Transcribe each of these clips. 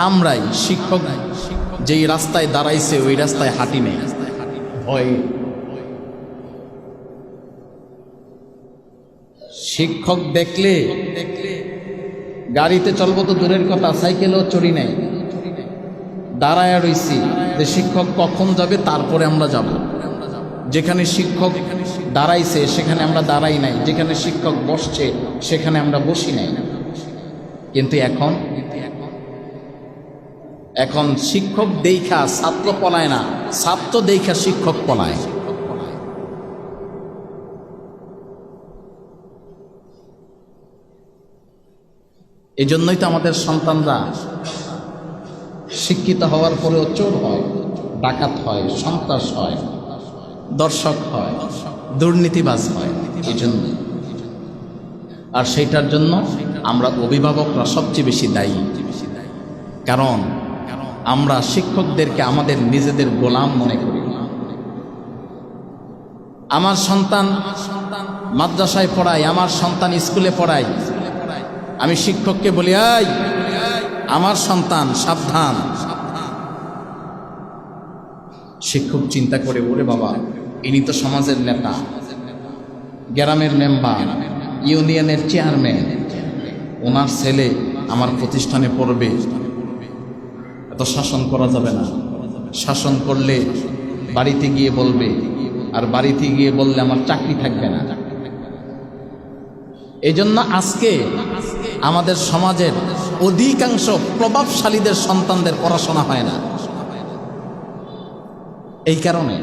আমরাই শিক্ষক যেই রাস্তায় দাঁড়াইছে ওই রাস্তায় হাঁটি নেই ভয়ে। শিক্ষক দেখলে গাড়িতে চলবো তো দূরের কথা, সাইকেলও চড়ি নেই, দাঁড়ায় রইছি যে শিক্ষক কখন যাবে তারপরে আমরা যাব। যেখানে শিক্ষক দাঁড়াইছে সেখানে আমরা দাঁড়াই নাই, যেখানে শিক্ষক বসছে সেখানে আমরা বসি নাই। কিন্তু এখন শিক্ষক দেখা ছাত্র পলায় না, ছাত্র দেখা শিক্ষক পলায়। এই জন্যই তো আমাদের সন্তানরা শিক্ষিত হওয়ার পরেও চোর হয়, ডাকাত হয়, সন্ত্রাস হয়, দর্শক হয়, দুর্নীতিবাজ হয়। এই জন্য, আর সেইটার জন্য আমরা অভিভাবকরা সবচেয়ে বেশি দায়ী। কারণ আমরা শিক্ষকদেরকে আমাদের নিজেদের গোলাম মনে করি। আমার সন্তান মাদ্রাসায় পড়ায়, আমার সন্তান স্কুলে পড়ায়, আমি শিক্ষককে বলি, এই আমার সন্তান সাবধান। শিক্ষক চিন্তা করে, ওরে বাবা, ইনি তো সমাজের নেতা, গ্রামের মেম্বার, ইউনিয়নের চেয়ারম্যান, ওনার ছেলে আমার প্রতিষ্ঠানে পড়বে, এত শাসন করা যাবে না। শাসন করলে বাড়িতে গিয়ে বলবে, আর বাড়িতে গিয়ে বললে আমার চাকরি থাকবে না। এই জন্য আজকে আমাদের সমাজের অধিকাংশ প্রভাবশালীদের সন্তানদের পড়াশোনা হয় না। এই কারণে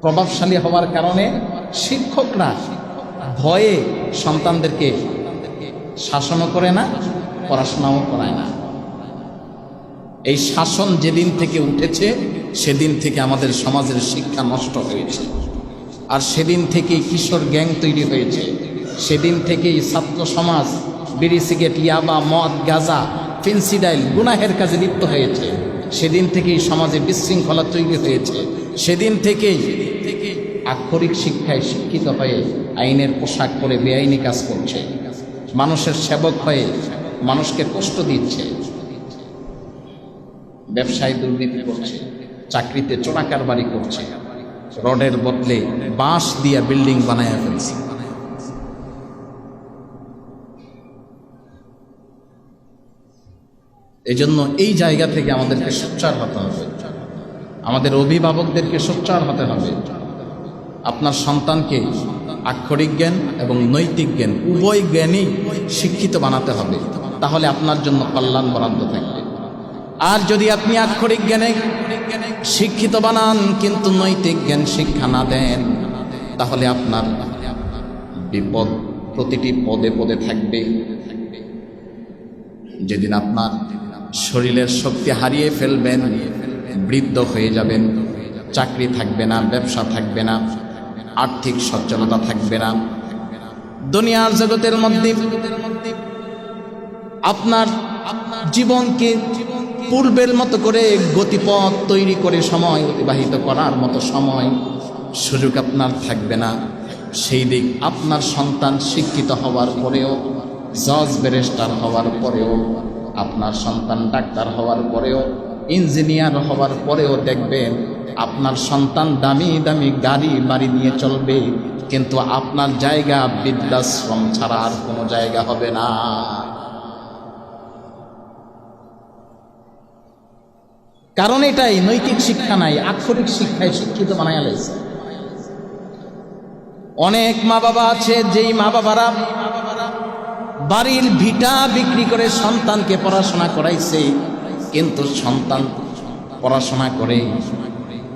প্রভাবশালী হওয়ার কারণে শিক্ষকরা ভয়ে সন্তানদেরকে শাসনও করে না, পড়াশোনাও করায় না। এই শাসন যেদিন থেকে উঠেছে সেদিন থেকে আমাদের সমাজের শিক্ষা নষ্ট হয়েছে, আর সেদিন থেকেই কিশোর গ্যাং তৈরি হয়েছে, সেদিন থেকেই ছাত্র সমাজ বিড়ি সিগারেট, ইয়াবা, মদ, গাঁজা, ফেন্সিডাইল গুনাহের কাজে লিপ্ত হয়েছে, সেদিন থেকেই সমাজে বিশৃঙ্খলা তৈরি হয়েছে, সেদিন থেকেই আক্ষরিক শিক্ষায় শিক্ষিত হয়ে আইনের পোশাক পরে বেআইনি কাজ করছে, মানুষের সেবক হয়ে মানুষকে কষ্ট দিচ্ছে, ব্যবসায় দুর্নীতি করছে, চাকরিতে চোরাকারবারি করছে, রডের বদলে বাঁশ দিয়া বিল্ডিং বানায় ফেলছে। এই জন্য এই জায়গা থেকে আমাদেরকে সোচ্চার হতে হবে, আমাদের অভিভাবকদেরকে সোচ্চার হতে হবে। আপনার সন্তানকে আক্ষরিক জ্ঞান এবং নৈতিক জ্ঞান উভয় জ্ঞানেই শিক্ষিত বানাতে হবে, তাহলে আপনার জন্য কল্যাণ বরাদ্দ থাকবে। আর যদি আপনি আক্ষরিক জ্ঞানে শিক্ষিত বানান কিন্তু নৈতিক জ্ঞান শিক্ষা না দেন, তাহলে আপনার বিপদ প্রতিটি পদে পদে থাকবে। যেদিন আপনার শরীরের শক্তি হারিয়ে ফেলবেন, বৃদ্ধ হয়ে যাবেন, চাকরি থাকবে না, ব্যবসা থাকবে না, আর্থিক সচ্ছলতা থাকবে না, দুনিয়ার জগতের মধ্যে আপনার জীবনকে পূর্বের মতো করে গতিপথ তৈরি করে সময় অতিবাহিত করার মতো সময় সুযোগ আপনার থাকবে না। সেই দিক আপনার সন্তান শিক্ষিত হওয়ার পরেও, জজ ব্যারিস্টার হওয়ার পরেও, আপনার সন্তান ডাক্তার হওয়ার পরেও, ইঞ্জিনিয়ার হওয়ার পরেও দেখবেন আপনার সন্তান দামি দামি গাড়ি বাড়ি নিয়ে চলবে, কিন্তু আপনার জায়গা বৃদ্ধাশ্রম ছাড়া আর কোনো জায়গা হবে না। কারণ এটাই, নৈতিক শিক্ষা নাই, আক্ষরিক শিক্ষায় শিক্ষিত বানায় লাইছে। অনেক মা বাবা আছে যেই মা বাবারা বাড়ির ভিটা বিক্রি করে সন্তানকে পড়াশোনা করাইছে, কিন্তু সন্তান পড়াশোনা করে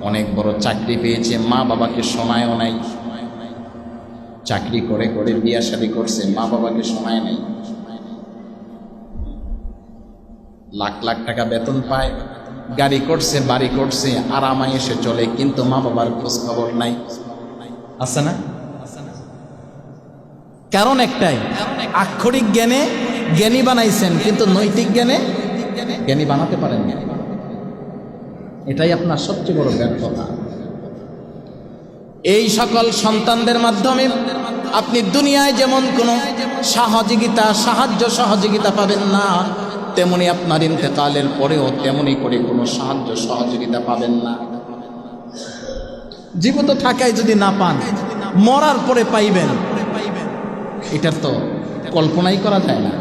অনেক বড় চাকরি পেয়েছে, মা বাবাকে শোনায়ও নাই। চাকরি করে করে বিয়া শাদী করছে, মা বাবাকে শোনায় নাই। লাখ লাখ টাকা বেতন পায়, গাড়ি করছে, বাড়ি করছে, আরামায় এসে চলে, কিন্তু মা বাবার খোঁজ খবর নাই। আছে না? কারণ একটাই, আক্ষরিক জ্ঞানে জ্ঞানী বানাইছেন কিন্তু নৈতিক জ্ঞানে জ্ঞানী বানাতে পারেন না। এটাই আপনার সবচেয়ে বড় ব্যর্থতা। এই সকল সন্তানদের মাধ্যমে আপনি দুনিয়ায় যেমন কোনো সাহায্য সহযোগিতা পাবেন না, তেমনি আপনার ইন্তেকালের পরেও তেমনি করে কোনো সাহায্য সহযোগিতা পাবেন না। জীবিত থাকায় যদি না পান, মরার পরে পাইবেন, এটার তো কল্পনাই করা যায় না।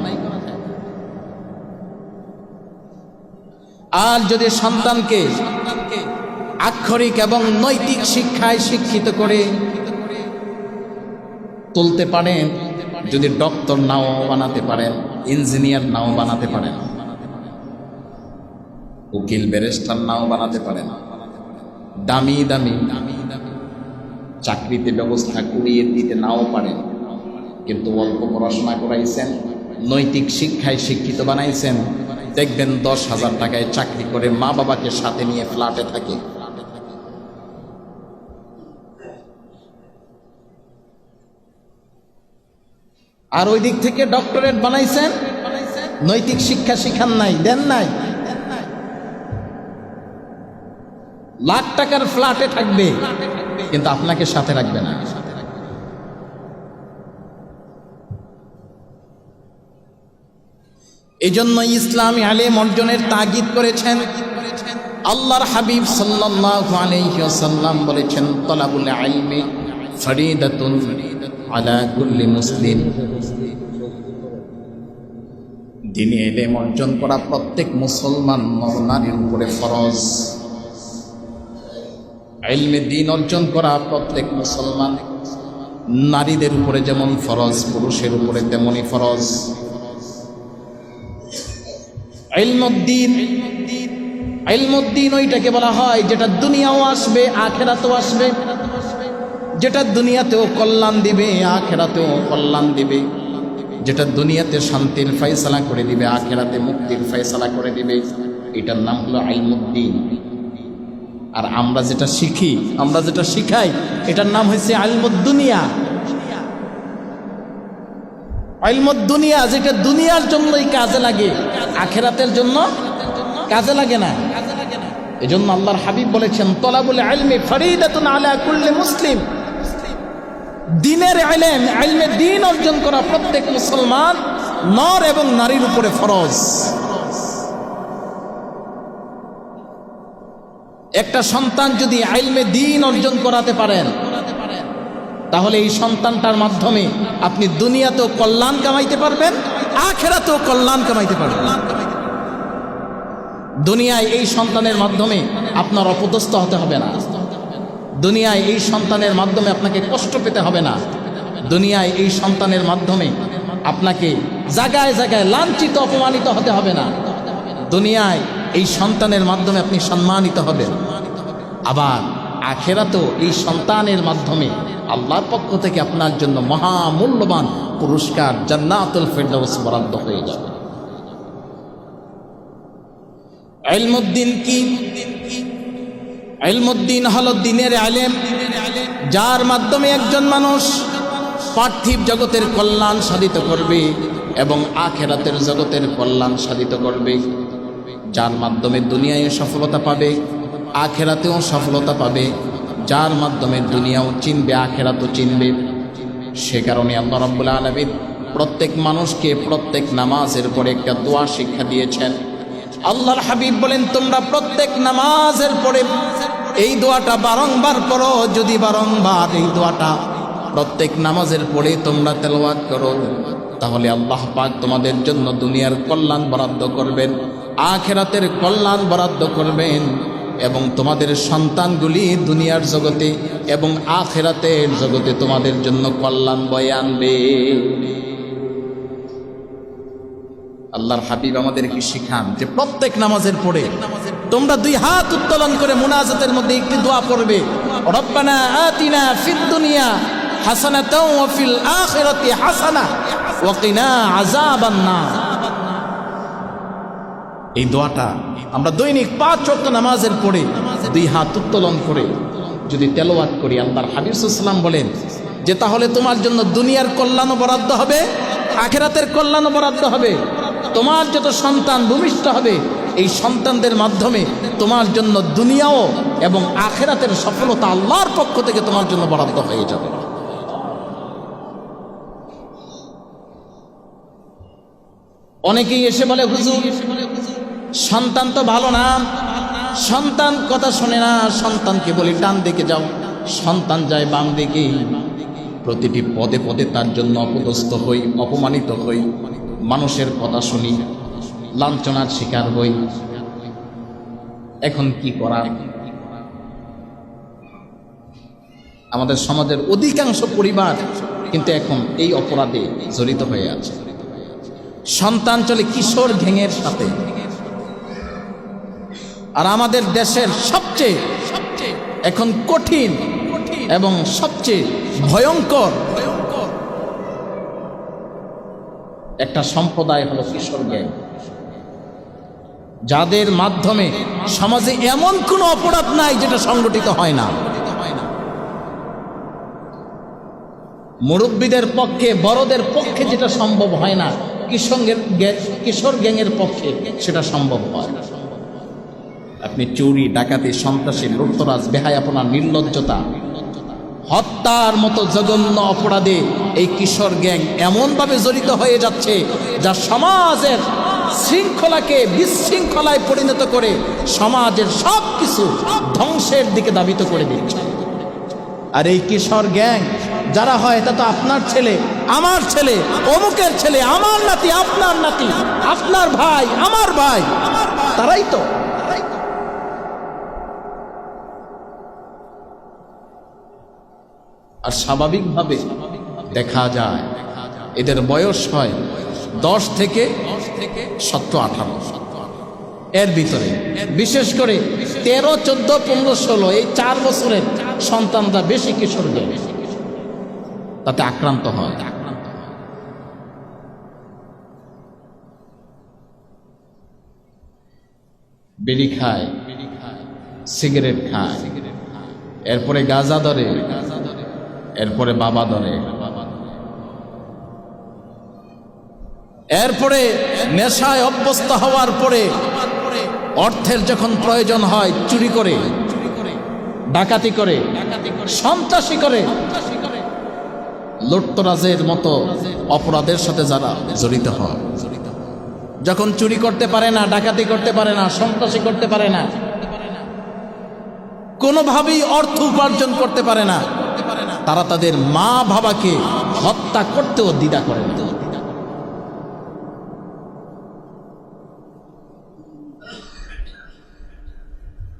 আর যদি সন্তানকে আক্ষরিক এবং নৈতিক শিক্ষায় শিক্ষিত করে তুলতে পারেন, যদি ডক্টর নাও বানাতে পারেন, ইঞ্জিনিয়ার নাও বানাতে পারেন, উকিল ব্যারিস্টার নাও বানাতে পারেন, দামি দামি চাকরিতে ব্যবস্থা করিয়ে দিতে নাও পারেন, কিন্তু অল্প পড়াশোনা করাইছেন, নৈতিক শিক্ষায় শিক্ষিত বানাইছেন, দেখবেন 10,000 টাকায় চাকরি করে মা বাবাকে সাথে নিয়ে ফ্ল্যাটে থাকে। আর ওই দিক থেকে ডক্টরেট বানাইছেন, নৈতিক শিক্ষা শিখান নাই, দেন নাই, লাখ টাকার ফ্ল্যাটে থাকবে কিন্তু আপনাকে সাথে রাখবে না। এজন্য ইসলামী আলেম অর্জনের তাগিদ করেছেন আল্লাহর হাবিব সাল্লাল্লাহু আলাইহি ওয়াসাল্লাম বলেছেন, তলাবুল ইলমি ফরিদাতুন আলা কুল্লি মুসলিম। দ্বীনি ইলম অর্জন করা প্রত্যেক মুসলমান নর নারীর উপরে ফরজ। ইলমে দ্বীন অর্জন করা প্রত্যেক মুসলমান নারীদের উপরে যেমন ফরজ, পুরুষের উপরে তেমনি ফরজ। ইলমুদ্দিন ওইটাকে বলা হয় যেটা দুনিয়াও আসবে আখেরাতেও আসবে, যেটা দুনিয়াতেও কল্যাণ দিবে আখেরাতেও কল্যাণ দিবে, যেটা দুনিয়াতে শান্তির ফয়সালা করে দিবে আখেরাতে মুক্তির ফয়সালা করে দিবে, এটার নাম হলো ইলমুদ্দিন। আর আমরা যেটা শিখি, আমরা যেটা শিখাই, এটার নাম হয়েছে ইলমুদ্দুনিয়া। ইলমুদ্দুনিয়া যেটা দুনিয়ার জন্যই কাজে লাগে, আখেরাতের জন্য কাজে লাগে না। এজন্য আল্লাহর হাবিব বলেছেন, তলাবুল ইলমি ফরিদাতুন আলা কুল্লি মুসলিম। দ্বীনের ইলম, ইলমে দ্বীন অর্জন করা প্রত্যেক মুসলমান নর এবং নারীর উপরে ফরজ। একটা সন্তান যদি ইলমে দ্বীন অর্জন করাতে পারেন, তাহলে এই সন্তানটার মাধ্যমে আপনি দুনিয়াতেও কল্যাণ কামাইতে পারবেন, আখেরাতেও কল্যাণ কামাইতে পারবেন। দুনিয়ায় এই সন্তানের মাধ্যমে আপনার অপদস্থ হতে হবে না, দুনিয়ায় এই সন্তানের মাধ্যমে আপনাকে কষ্ট পেতে হবে না, দুনিয়ায় এই সন্তানের মাধ্যমে আপনাকে জায়গায় জায়গায় লাঞ্ছিত অপমানিত হতে হবে না, দুনিয়ায় এই সন্তানের মাধ্যমে আপনি সম্মানিত হবেন। আবার আখেরাতেও এই সন্তানের মাধ্যমে আল্লাহর পক্ষ থেকে আপনার জন্য মহামূল্যবান পুরস্কার জান্নাতুল ফেরদাউস বরাদ্দ হয়ে যাবে। ইলমুদ্দিন কি? ইলমুদ্দিন হলো দ্বীনের ইলম, যার মাধ্যমে একজন মানুষ পার্থিব জগতের কল্যাণ সাধিত করবে এবং আখেরাতের জগতের কল্যাণ সাধিত করবে, যার মাধ্যমে দুনিয়ায় সফলতা পাবে, আখেরাতেও সফলতা পাবে, যার মাধ্যমে দুনিয়াও চিনবে আখেরাতও চিনবে। সে কারণে আল্লাহ রাব্বুল আলামিন প্রত্যেক মানুষকে প্রত্যেক নামাজের পরে একটা দোয়া শিক্ষা দিয়েছেন। আল্লাহর হাবিব বলেন, তোমরা প্রত্যেক নামাজের পরে এই দোয়াটা বারংবার পড়ো। যদি বারংবার এই দোয়াটা প্রত্যেক নামাজের পরে তোমরা তেলাওয়াত করো, তাহলে আল্লাহ পাক তোমাদের জন্য দুনিয়ার কল্যাণ বরাদ্দ করবেন, আখেরাতের কল্যাণ বরাদ্দ করবেন, এবং তোমাদের সন্তানগুলি দুনিয়ার জগতে এবং আখেরাতের জগতে তোমাদের জন্য কল্যাণ বয়ে আনবে। আল্লাহর হাবিব আমাদেরকে শিখান যে প্রত্যেক নামাজের পরে তোমরা 2 হাত উত্তোলন করে মুনাজাতের মধ্যে একটি দোয়া পড়বে, রব্বানা আতিনা ফিদ দুনিয়া হাসানাতাও ওয়া ফিল আখিরাতি হাসানা ওয়া কিনা আযাবান নার। এই দোয়াটা আমরা দৈনিক 5 ওয়াক্ত নামাজের পরে 2 হাত উত্তোলন করে যদি তেলাওয়াত করি, আল্লাহর হাবিব সাল্লাল্লাহু আলাইহি ওয়াসাল্লাম বলেন যে তাহলে তোমার জন্য দুনিয়ার কল্যাণও বরাদ্দ হবে, আখিরাতের কল্যাণও বরাদ্দ হবে। তোমার যত সন্তান ভূমিষ্ঠ হবে, এই সন্তানদের মাধ্যমে তোমার জন্য দুনিয়াও এবং আখিরাতের সফলতা আল্লাহর পক্ষ থেকে তোমার জন্য বরাদ্দ হয়ে যাবে। অনেকেই এসে বলে, হুজুর সন্তান তো ভালো না, সন্তান কথা শোনে না। সন্তানকে বলি ডান দিকে যাও, সন্তান যায় বাম দিকে। প্রতিটি পদে পদে তার জন্য অপদস্থ হই, অপমানিত হই, মানুষের কথা শুনি, লাঞ্ছনার শিকার হই। এখন কি করা? আমাদের সমাজের অধিকাংশ পরিবার কিন্তু এখন এই অপরাধে জড়িত হয়ে আছে। সন্তান চলে কিশোর গ্যাংয়ের সাথে। আর আমাদের দেশের সবচেয়ে এখন কঠিন এবং সবচেয়ে ভয়ঙ্কর একটা সম্প্রদায় হলো কিশোর গ্যাং, যাদের মাধ্যমে সমাজে এমন কোনো অপরাধ নাই যেটা সংগঠিত হয় না। মুরব্বীদের পক্ষে, বড়দের পক্ষে যেটা সম্ভব হয় না, কিশোর গ্যাংয়ের পক্ষে সেটা সম্ভব হয়। আপনি চুরি, ডাকাতি, সন্ত্রাসী, লুটতরাজ, বেহায়াপনা, নির্লজ্জতা, হত্যার মতো জঘন্য অপরাধে এই কিশোর গ্যাং এমনভাবে জড়িত হয়ে যাচ্ছে যা সমাজের শৃঙ্খলাকে বিশৃঙ্খলায় পরিণত করে সমাজের সব কিছু ধ্বংসের দিকে ধাবিত করে দিচ্ছে। আর এই কিশোর গ্যাং যারা হয়, তা তো আপনার ছেলে, আমার ছেলে, অমুকের ছেলে, আমার নাতি, আপনার নাতি, আপনার ভাই, আমার ভাই, তারাই তো। আর স্বাভাবিকভাবে দেখা যায় এদের বয়স হয় 10 থেকে 17-18, এর ভিতরে। বিশেষ করে 13, 14, 15, 16 এই 4 বছরের সন্তানরা বেশি কিশোর গ্যাং তাতে আক্রান্ত হয়। বিড়ি খায়, সিগারেট খায়, এরপরে গাঁজা ধরে, এরপরে বাবা ধরে, এরপরে নেশায় অভ্যস্ত হওয়ার পরে অর্থের যখন প্রয়োজন হয় চুরি করে, ডাকাতি করে, সন্ত্রাসী করে, লুটতরাজের মতো অপরাধের সাথে যারা জড়িত হয়, যখন চুরি করতে পারে না, ডাকাতি করতে পারে না, সন্ত্রাসী করতে পারে না, কোনোভাবেই অর্থ উপার্জন করতে পারে না, তারা তাদের মা বাবাকে হত্যা করতেও দ্বিধা করে না।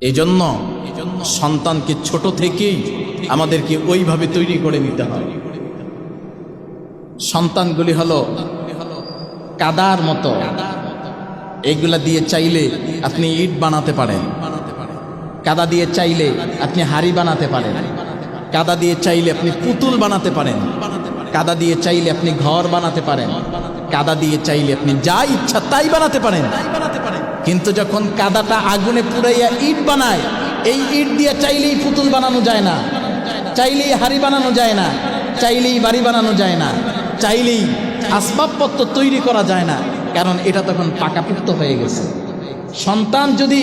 এই জন্য সন্তানকে ছোট থেকেই আমাদেরকে ওইভাবে তৈরি করে নিতে হয়। সন্তানগুলি হলো কাদার মতো, এগুলা দিয়ে চাইলে আপনি ইট বানাতে পারেন, কাদা দিয়ে চাইলে আপনি হাড়ি বানাতে পারেন, কাদা দিয়ে চাইলে আপনি পুতুল বানাতে পারেন, কাদা দিয়ে চাইলে আপনি ঘর বানাতে পারেন, কাদা দিয়ে চাইলে আপনি যা ইচ্ছা তাই বানাতে পারেন। কিন্তু যখন কাদাটা আগুনে পুড়াইয়া ইট বানায়, এই ইট দিয়ে চাইলেই পুতুল বানানো যায় না, চাইলেই হাড়ি বানানো যায় না, চাইলেই বাড়ি বানানো যায় না, চাইলেই আসবাবপত্র তৈরি করা যায় না, কারণ এটা তখন পাকাপুক্ত হয়ে গেছে। সন্তান যদি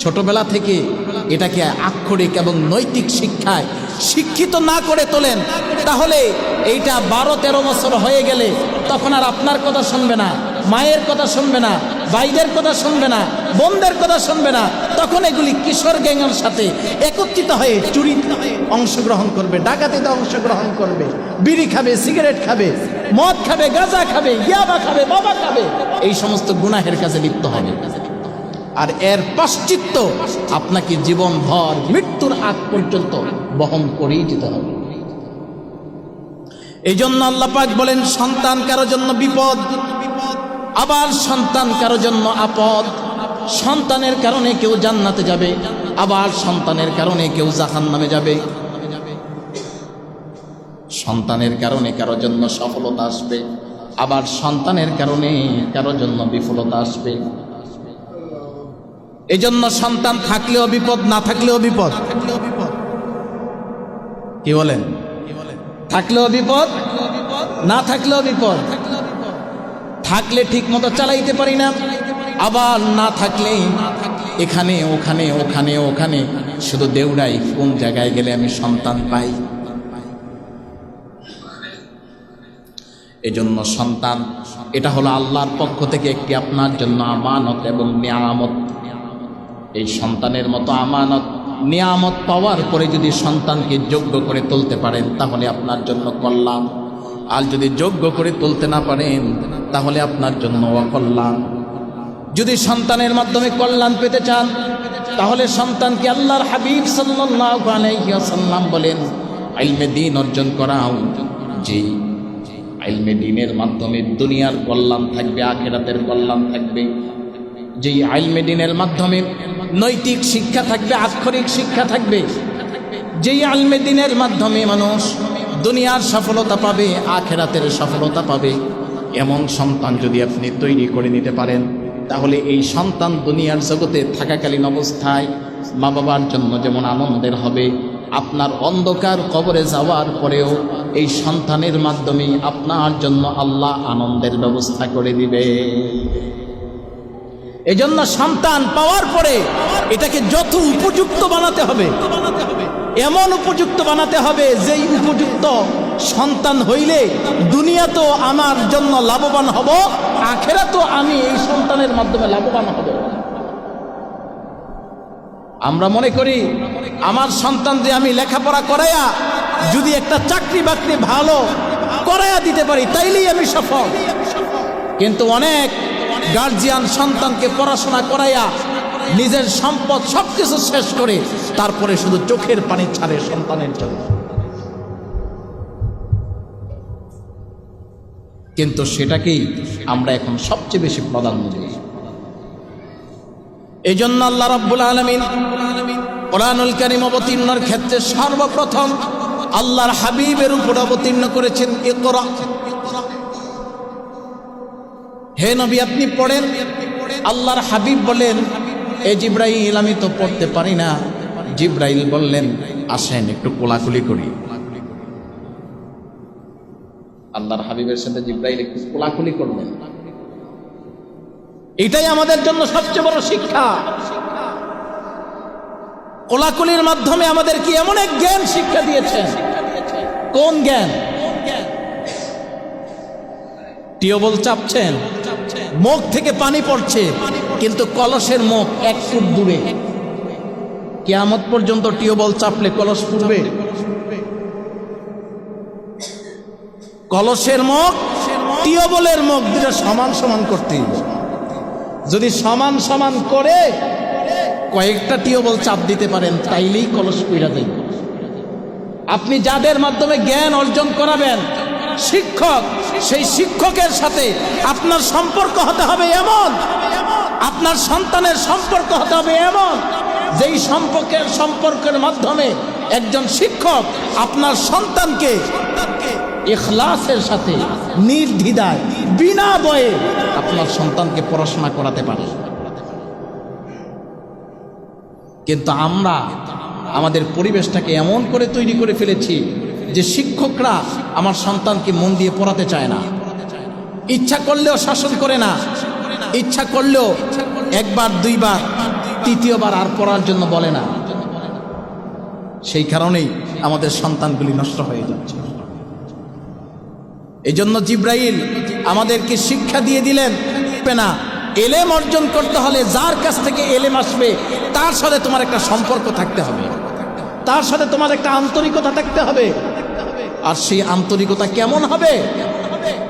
ছোটবেলা থেকে এটাকে আক্ষরিক এবং নৈতিক শিক্ষায় শিক্ষিত না করে তোলেন, তাহলে এইটা 12-13 বছর হয়ে গেলে তখন আর আপনার কথা শুনবে না, মায়ের কথা শুনবে না, ভাইদের কথা শুনবে না, বোনদের কথা শুনবে না। তখন এগুলি কিশোর গ্যাংয়ের সাথে একত্রিত হয়ে চুরিতে অংশগ্রহণ করবে, ডাকাতিতে অংশগ্রহণ করবে, বিড়ি খাবে, সিগারেট খাবে, মদ খাবে, গাঁজা খাবে, ইয়াবা খাবে, বাবা খাবে, এই সমস্ত গুনাহের কাজে লিপ্ত হবে। আর এর পাশ্চিত্য আপনাকে জীবনভর মৃত্যুর আগ পর্যন্ত বহন করেই যেতে হবে। এই জন্য আল্লাহ পাক বলেন, সন্তান কারো জন্য বিপদ, আবার সন্তান কারো জন্য আপদ। সন্তানের কারণে কেউ জান্নাতে যাবে, আবার সন্তানের কারণে কেউ জাহান্নামে যাবে। সন্তানের কারণে কারো জন্য সফলতা আসবে, আবার সন্তানের কারণে কারো জন্য বিফলতা আসবে। এই জন্য সন্তান থাকলেও বিপদ, না থাকলেও বিপদ। কি বলেন? থাকলেও বিপদ, না থাকলেও বিপদ। থাকলে ঠিক মতো চালাইতে পারি না, আবার না থাকলে এখানে ওখানে ওখানে ওখানে শুধু দেউড়াই, কোন জায়গায় গেলে আমি সন্তান পাই। এজন্য সন্তান এটা হলো আল্লাহর পক্ষ থেকে একটি আপনার জন্য আমানত এবং নিয়ামত। এই সন্তানের মতো আমানত নিয়ামত পাওয়ার পরে যদি সন্তানকে যোগ্য করে তুলতে পারেন তাহলে আপনার জন্য কল্যাণ, আর যদি যোগ্য করে তুলতে না পারেন তাহলে আপনার জন্য অকল্যাণ। যদি সন্তানের মাধ্যমে কল্যাণ পেতে চান তাহলে সন্তানকে আল্লাহর হাবিব সাল্লাল্লাহু আলাইহি ওয়াসাল্লাম বলেন ইলমে দ্বীন অর্জন করাও, যে ইলমে দ্বীনের মাধ্যমে দুনিয়ার কল্যাণ থাকবে, আখিরাতের কল্যাণ থাকবে। যেই ইলমে দ্বীনের মাধ্যমে নৈতিক শিক্ষা থাকবে, আক্ষরিক শিক্ষা থাকবে, যেই ইলমে দ্বীনের মাধ্যমে মানুষ দুনিয়ার সফলতা পাবে, আখিরাতের সফলতা পাবে, এমন সন্তান যদি আপনি তৈরি করে নিতে পারেন তাহলে এই সন্তান দুনিয়ার জগতে থাকাকালীন অবস্থায় মা বাবার জন্য যেমন আনন্দের হবে, আপনার অন্ধকার কবরে যাওয়ার পরেও এই সন্তানের মাধ্যমে আপনার জন্য আল্লাহ আনন্দের ব্যবস্থা করে দিবে। এজন্য সন্তান পাওয়ার পরে এটাকে যত উপযুক্ত বানাতে হবে, এমন উপযুক্ত বানাতে হবে যেই উপযুক্ত সন্তান হইলে দুনিয়া তো আমার জন্য লাভবান হব, আখিরাতেও আমি এই সন্তানের মাধ্যমে লাভবান হব। আমরা মনে করি আমার সন্তান যে আমি লেখাপড়া করাইয়া যদি একটা চাকরি বাকরি ভালো করাইয়া দিতে পারি তাইলেই আমি সফল। কিন্তু অনেক গার্জিয়ান সন্তানকে পড়াশোনা করাইয়া নিজের সম্পদ সবকিছু শেষ করে তারপরে শুধু চোখের পানি ছাড়ে সন্তানের জন্য। কিন্তু সেটাকেই আমরা এখন সবচেয়ে বেশি প্রাধান্য দিই। এই জন্য আল্লাহ রাব্বুল আলামিন কোরআনুল কারীম অবতীর্ণের ক্ষেত্রে সর্বপ্রথম আল্লাহর হাবিবের উপর অবতীর্ণ করেছেন ইকরা, হে নবী আপনি পড়েন। আল্লাহর হাবিব বলেন এ জিব্রাইল আমি তো পড়তে পারি না। জিব্রাইল বললেন আসেন একটু কোলাকুলি করি। আল্লাহর হাবিবের সাথে জিব্রাইল একটু কোলাকুলি করলেন। এটাই আমাদের জন্য সবচেয়ে বড় শিক্ষা। কোলাকুলির মাধ্যমে আমাদের কি এমন এক জ্ঞান শিক্ষা দিয়েছেন। কোন জ্ঞান? টিউবওয়েল চাপছেন, মুখ থেকে পানি পড়ছে, কিন্তু কলসের মুখ 1 ফুট দূরে। কিয়ামত পর্যন্ত টিউবওয়েল চাপলে কলস পুড়বে? কলসের মুখ টিউবওয়েলের মুখ দুটো সমান সমান করতে হবে। যদি সমান সমান করে কয়েকটা টিউবওয়েল চাপ দিতে পারেন তাইলেই কলস পুড়া যাবে। আপনি যাদের মাধ্যমে জ্ঞান অর্জন করাবেন শিক্ষক, সেই শিক্ষকের সাথে আপনার সম্পর্ক হতে হবে এমন, আপনার সন্তানের সম্পর্ক হতে হবে এমন, যেই সম্পর্কের মাধ্যমে একজন শিক্ষক আপনার সন্তানকে ইখলাসের সাথে নির্দ্বিধায় বিনা ভয়ে আপনার সন্তানকে পড়াশোনা করাতে পারে। কিন্তু আমরা আমাদের পরিবেশটাকে এমন করে তৈরি করে ফেলেছি যে শিক্ষকরা আমার সন্তানকে মন দিয়ে পড়াতে চায় না। ইচ্ছা করলেও শাসন করে না, ইচ্ছা করলেও 1 বার 2 বার 3য় বার আর পড়ার জন্য বলে না। সেই কারণেই আমাদের সন্তানগুলি নষ্ট হয়ে যাচ্ছে। এই জন্য জিব্রাইল আমাদেরকে শিক্ষা দিয়ে দিলেন না, এলেম অর্জন করতে হলে যার কাছ থেকে এলেম আসবে তার সাথে তোমার একটা সম্পর্ক থাকতে হবে, তার সাথে তোমার একটা আন্তরিকতা থাকতে হবে। আর সেই আন্তরিকতা কেমন হবে?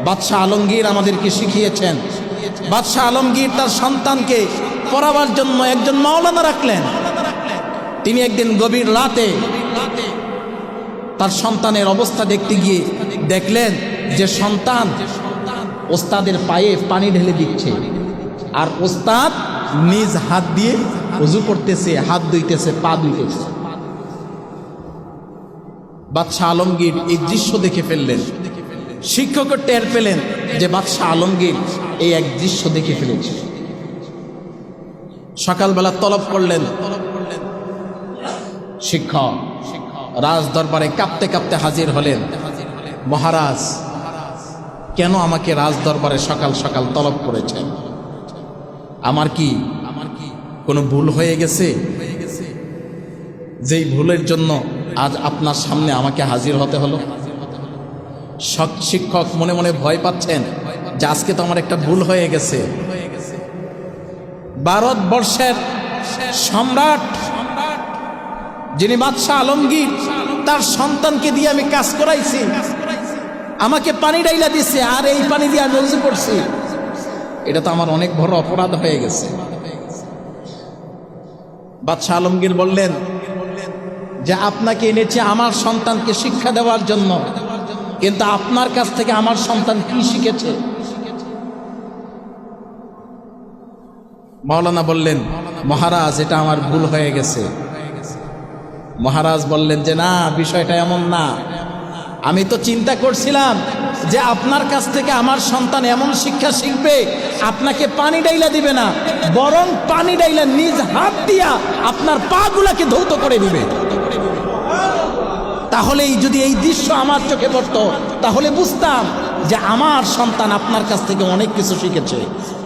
বাদশাহ আলমগীর আমাদেরকে শিখিয়েছেন। বাদশাহ আলমগীর তার সন্তানকে পড়াবার জন্য একজন মাওলানা রাখলেন। তিনি একদিন গভীর রাতে তার সন্তানের অবস্থা দেখতে গিয়ে দেখলেন যে সন্তান ওস্তাদের পায়ে পানি ঢেলে দিচ্ছে, আর ওস্তাদ নিজ হাত দিয়ে ওযু করতেছে, হাত ধুইতেছে, পা ধুইতেছে। বাদশাহ আলমগীর এই দৃশ্য দেখে ফেললেন। শিক্ষক টের পেলেন যে বাদশাহ আলমগীর এই এক দৃশ্য দেখে ফেলেছে। সকালবেলা তলব করলেন। শিক্ষক রাজ দরবারে কাঁপতে কাঁপতে হাজির হলেন। মহারাজ, কেন আমাকে রাজ দরবারে সকাল সকাল তলব করেছেন? আমার কি কোনো ভুল হয়ে গেছে যেই ভুলের জন্য আজ আপনার সামনে আমাকে হাজির হতে হলো? শিক্ষক মনে মনে ভয় পাচ্ছেন যে আজকে তো আমার একটা ভুল হয়ে গেছে। ভারতবর্ষের সম্রাট যিনি বাদশাহ আলমগীর, তার সন্তানকে দিয়ে আমি কাজ করাইছি, আমাকে পানি ডাইলা দিছে, আর এই পানি দিয়ে আমি ওযু করছি। এটা তো আমার অনেক বড় অপরাধ হয়ে গেছে। বাদশাহ আলমগীর বললেন যে আপনাকে এনেছি আমার সন্তানকে শিক্ষা দেওয়ার জন্য, কিন্তু আপনার কাছ থেকে আমার সন্তান কি শিখেছে? মাওলানা বললেন, মহারাজ এটা আমার ভুল হয়ে গেছে। মহারাজ বললেন যে না, বিষয়টা এমন না। আমি তো চিন্তা করছিলাম যে আপনার কাছ থেকে আমার সন্তান এমন শিক্ষা শিখবে, আপনাকে পানি ডাইলা দিবে না, বরং পানি ডাইলা নিজ হাত দিয়া আপনার পা গুলাকে ধৌত করে দিবে। তাহলেই যদি এই দৃশ্য আমার চোখে পড়তো, তাহলে বুঝতাম যে আমার সন্তান আপনার কাছ থেকে অনেক কিছু শিখেছে।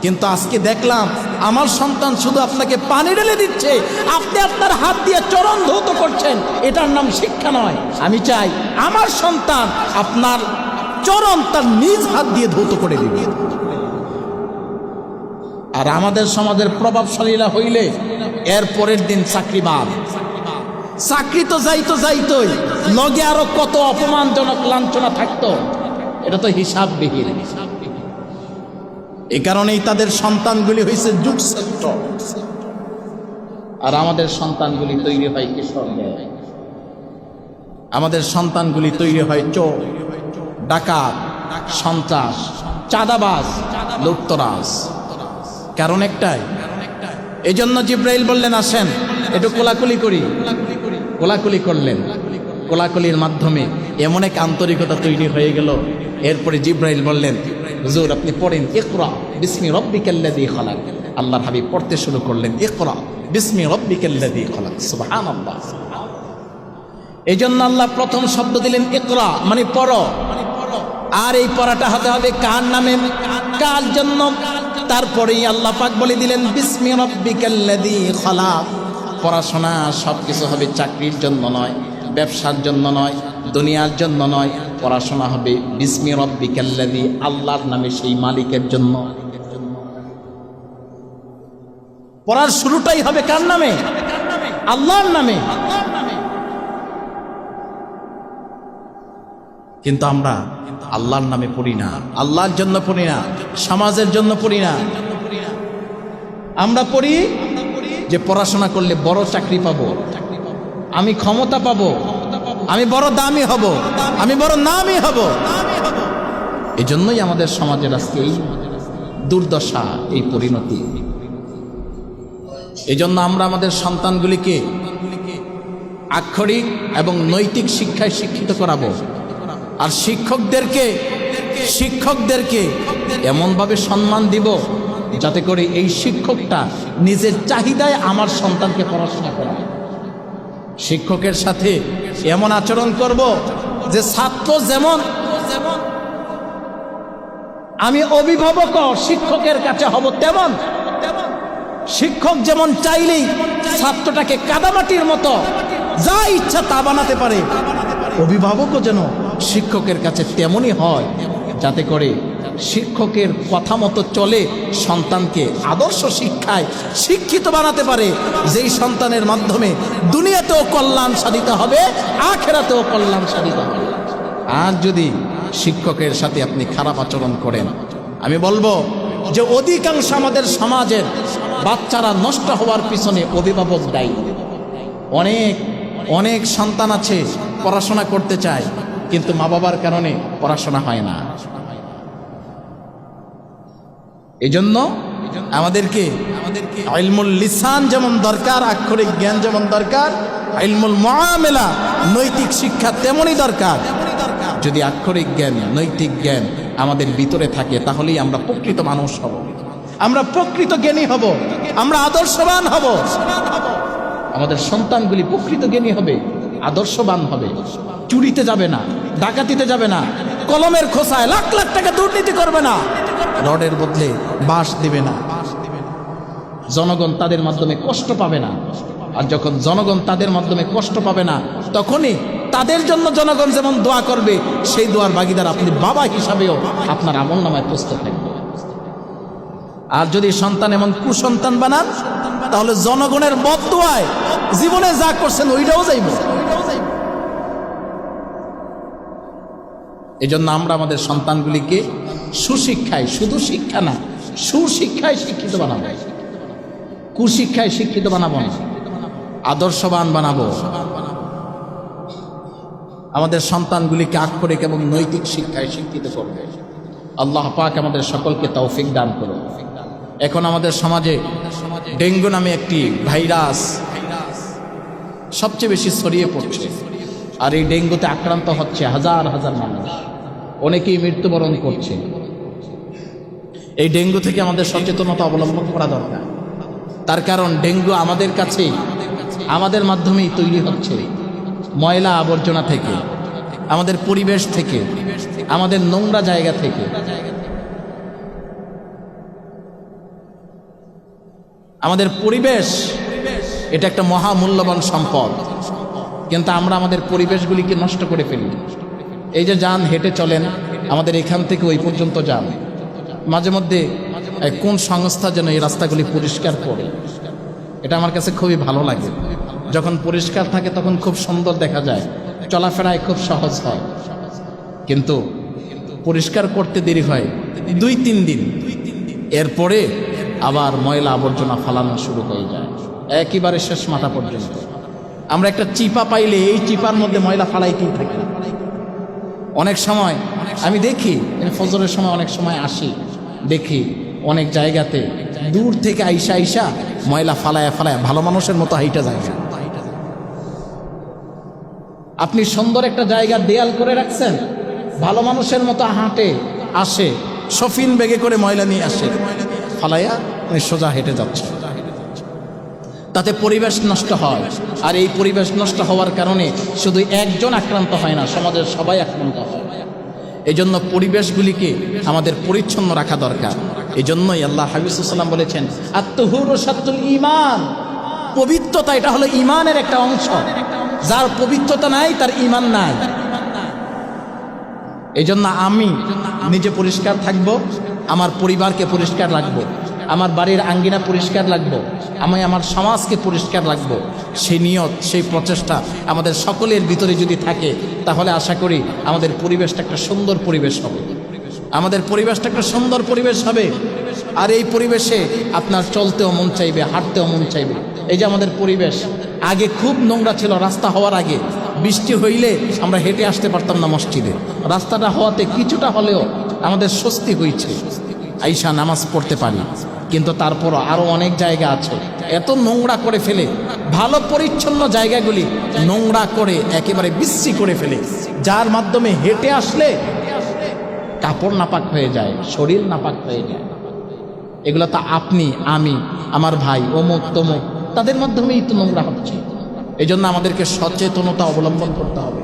কিন্তু আজকে দেখলাম আমার সন্তান শুধু আপনাকে পানি ঢেলে দিচ্ছে, আপনি আপনার হাত দিয়ে চরণ ধৌত করছেন। এটার নাম শিক্ষা নয়। আমি চাই আমার সন্তান আপনার চরণ তার নিজ হাত দিয়ে ধৌত করে দিবে। আর আমাদের সমাজের প্রভাবশালীরা হইলে এর পরের দিন চাকরিবাদ। চাকরি তো যাইতোই, লগে আরো কত অপমানজনক লাঞ্ছনা থাকতো, এটা তো হিসাববিহীন। এই কারণেই তাদের সন্তানগুলি হয়েছে যুগশ্রেষ্ঠ, আর আমাদের সন্তানগুলি তৈরি হয় কিশোর। আমাদের সন্তানগুলি তৈরি হয় চোর, ডাকাত, সন্ত্রাস, চাঁদাবাজ, লুটতরাজ। কারণ একটাই, এই জন্য জিব্রাইল বললেন আসেন একটু কোলাকুলি করি। কোলাকুলি করলেন, কোলাকুলির মাধ্যমে এমন এক আন্তরিকতা তৈরি হয়ে গেল। এরপরে জিব্রাইল বললেন, হুজুর আপনি পড়েন ইকরা বিসমি রব্বিকাল্লাযী খালাক। আল্লাহর হাবিব পড়তে শুরু করলেন, ইকরা বিসমি রব্বিকাল্লাযী খালাক। সুবহানাল্লাহ। এই জন্য আল্লাহ প্রথম শব্দ দিলেন ইকরা, মানে পড়ো। আর এই পড়াটা হতে হবে কার নামে, কার জন্য। তারপরেই আল্লাহ পাক বলে দিলেন বিসমি রব্বিকাল্লাযী খালাক। পড়াশোনা সব কিছু হবে চাকরির জন্য নয়, ব্যবসার জন্য নয়, দুনিয়ার জন্য নয়। পড়াশোনা হবে বিসমি রব্বিকাল্লাযী, আল্লাহর নামে, সেই মালিকের জন্য। পড়ার শুরুটাই হবে কার নামে? আল্লাহর নামে। কিন্তু আমরা আল্লাহর নামে পড়ি না, আল্লাহর জন্য পড়ি না, সমাজের জন্য পড়ি না। আমরা পড়ি যে পড়াশোনা করলে বড় চাকরি পাবো, আমি ক্ষমতা পাবো, আমি বড় দামি হব, আমি বড় নামী হব। এই জন্যই আমাদের সমাজের আজকে এই দুর্দশা, এই পরিণতি। এই জন্য আমরা আমাদের সন্তানগুলিকে আক্ষরিক এবং নৈতিক শিক্ষায় শিক্ষিত করাবো। আর শিক্ষকদেরকে এমনভাবে সম্মান দিব যাতে করে এই শিক্ষকটা নিজের চাহিদায় আমার সন্তানকে পড়াশোনা করায়। শিক্ষকের সাথে এমন আচরণ করব যে ছাত্র যেমন, আমি অভিভাবক শিক্ষকের কাছে হব তেমন। শিক্ষক যেমন চাইলেই ছাত্রটাকে কাদামাটির মতো যা ইচ্ছা তা বানাতে পারে, অভিভাবকও যেন শিক্ষকের কাছে তেমনই হয়, যাতে করে শিক্ষকের কথা মতো চলে সন্তানকে আদর্শ শিক্ষায় শিক্ষিত বানাতে পারে, যেই সন্তানের মাধ্যমে দুনিয়াতেও কল্যাণ সাধিত হবে, আখিরাতেও কল্যাণ সাধিত হবে। আর যদি শিক্ষকের সাথে আপনি খারাপ আচরণ করেন, আমি বলবো যে অধিকাংশ আমাদের সমাজের বাচ্চারা নষ্ট হওয়ার পিছনে অভিভাবক দায়ী। অনেক সন্তান আছে পড়াশোনা করতে চায়, কিন্তু মা বাবার কারণে পড়াশোনা হয় না। এই জন্য আমাদেরকে ইলমুল লিসান যেমন দরকার, আক্ষরিক জ্ঞান যেমন দরকার, ইলমুল মুআমালা নৈতিক শিক্ষা তেমনই দরকার। যদি আক্ষরিক জ্ঞান, নৈতিক জ্ঞান আমাদের ভিতরে থাকে, তাহলেই আমরা প্রকৃত মানুষ হব, আমরা প্রকৃত জ্ঞানী হব, আমরা আদর্শবান হব। আমাদের সন্তানগুলি প্রকৃত জ্ঞানী হবে, আদর্শবান হবে, চুরিতে যাবে না, ডাকাতিতে যাবে না, কলমের খোসায় লাখ লাখ টাকা দুর্নীতি করবে না, রডের বদলে বাঁশ দিবে না, জনগণ তাদের মাধ্যমে কষ্ট পাবে না। আর যখন জনগণ তাদের মাধ্যমে কষ্ট পাবে না, তখনই তাদের জন্য জনগণ যেমন দোয়া করবে, সেই দোয়ার ভাগীদার আপনি বাবা হিসাবেও আপনার আমলনামায় প্রস্তুত থাকবে। আর যদি সন্তান এমন কুসন্তান বানান, তাহলে জনগণের বদদোয়ায় জীবনে যা করছেন ওইটাও যাইব। এই জন্য আমরা আমাদের সন্তানগুলিকে সুশিক্ষায়, শুধু শিক্ষা না, সুশিক্ষায় শিক্ষিত বানাবো, কুশিক্ষায় শিক্ষিত বানাবো না, আদর্শবান বানাবো। আমাদের সন্তানগুলিকে আক্ষরিক এবং নৈতিক শিক্ষায় শিক্ষিত করবে। আল্লাহ পাক আমাদের সকলকে তৌফিক দান করুন। এখন আমাদের সমাজে ডেঙ্গু নামে একটি ভাইরাস সবচেয়ে বেশি ছড়িয়ে পড়ছে, আর এই ডেঙ্গুতে আক্রান্ত হচ্ছে হাজার হাজার মানুষ, অনেকেই মৃত্যুবরণ করছে। এই ডেঙ্গু থেকে আমাদের সচেতনতা অবলম্বন করা দরকার। তার কারণ ডেঙ্গু আমাদের কাছে, আমাদের মাধ্যমেই তৈরি হচ্ছে, ময়লা আবর্জনা থেকে, আমাদের পরিবেশ থেকে, আমাদের নোংরা জায়গা থেকে। আমাদের পরিবেশ এটা একটা মহামূল্যবান সম্পদ, কিন্তু আমরা আমাদের পরিবেশগুলিকে নষ্ট করে ফেলি। এই যে যান, হেঁটে চলেন, আমাদের এখান থেকে ওই পর্যন্ত যান, মাঝে মধ্যে কোন সংস্থা যেন এই রাস্তাগুলি পরিষ্কার করে, এটা আমার কাছে খুবই ভালো লাগে। যখন পরিষ্কার থাকে তখন খুব সুন্দর দেখা যায়, চলাফেরায় খুব সহজ হয়। কিন্তু পরিষ্কার করতে দেরি হয় 2-3 দিন, এরপরে আবার ময়লা আবর্জনা ফালানো শুরু হয়ে যায়, একেবারে শেষ মাথা পর্যন্ত। আমরা একটা চিপা পাইলে এই চিপার মধ্যে ময়লা ফালাইতেই থাকি। অনেক সময় আমি দেখি, ফজরের সময় অনেক সময় আসি, দেখি অনেক জায়গাতে দূর থেকে আইসা ময়লা ফালায়া ভালো মানুষের মতো হাইটা যায়। আপনি সুন্দর একটা জায়গা দেয়াল করে রাখছেন, ভালো মানুষের মতো হাঁটে আসে, শফিন ব্যাগে করে ময়লা নিয়ে আসে, ফালাইয়া সোজা হেঁটে যাচ্ছে। তাতে পরিবেশ নষ্ট হয়। আর এই পরিবেশ নষ্ট হওয়ার কারণে শুধু একজন আক্রান্ত হয় না, সমাজের সবাই আক্রান্ত হয়। এই জন্য পরিবেশগুলিকে আমাদের পরিচ্ছন্ন রাখা দরকার। এই জন্যই আল্লাহ হাবিব সাল্লাল্লাহু আলাইহি বলেছেন, আত-তুহুরু শাত্রুল ঈমান, পবিত্রতা এটা হলো ঈমানের একটা অংশ। যার পবিত্রতা নাই তার ঈমান নাই। এই জন্য আমি নিজে পরিষ্কার থাকব, আমার পরিবারকে পরিষ্কার রাখবো, আমার বাড়ির আঙ্গিনা পরিষ্কার রাখবো, আমি আমার সমাজকে পরিষ্কার রাখবো। সেই নিয়ত, সেই প্রচেষ্টা আমাদের সকলের ভিতরে যদি থাকে, তাহলে আশা করি আমাদের পরিবেশটা একটা সুন্দর পরিবেশ হবে, আমাদের পরিবেশটা একটা সুন্দর পরিবেশ হবে। আর এই পরিবেশে আপনার চলতেও মন চাইবে, হাঁটতেও মন চাইবে। এই যে আমাদের পরিবেশ আগে খুব নোংরা ছিল, রাস্তা হওয়ার আগে বৃষ্টি হইলে আমরা হেঁটে আসতে পারতাম না মসজিদে। রাস্তাটা হওয়াতে কিছুটা হলেও আমাদের স্বস্তি হয়েছে, আইসা নামাজ পড়তে পারি। কিন্তু তারপরও আরও অনেক জায়গা আছে এত নোংরা করে ফেলে, ভালো পরিচ্ছন্ন জায়গাগুলি নোংরা করে একেবারে বিশ্রী করে ফেলে, যার মাধ্যমে হেঁটে আসলে কাপড় নাপাক হয়ে যায়, শরীর নাপাক হয়ে যায়। এগুলো তো আপনি, আমি, আমার ভাই, অমুক তমুক, তাদের মাধ্যমেই তো নোংরা হচ্ছে। এই জন্য আমাদেরকে সচেতনতা অবলম্বন করতে হবে,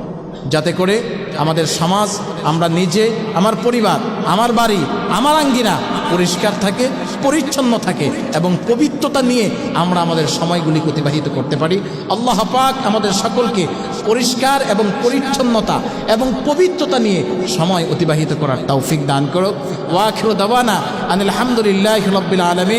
যাতে করে আমাদের সমাজ, আমরা নিজে, আমার পরিবার, আমার বাড়ি, আমার আঙ্গিনা পরিষ্কার থাকে, পরিচ্ছন্ন থাকে এবং পবিত্রতা নিয়ে আমরা আমাদের সময়গুলি অতিবাহিত করতে পারি। আল্লাহ পাক আমাদের সকলকে পরিষ্কার এবং পরিচ্ছন্নতা এবং পবিত্রতা নিয়ে সময় অতিবাহিত করার তৌফিক দান করুক। ওয়া আখিরু দাওয়ানা আনিল হামদুলিল্লাহি রাব্বিল আলামিন।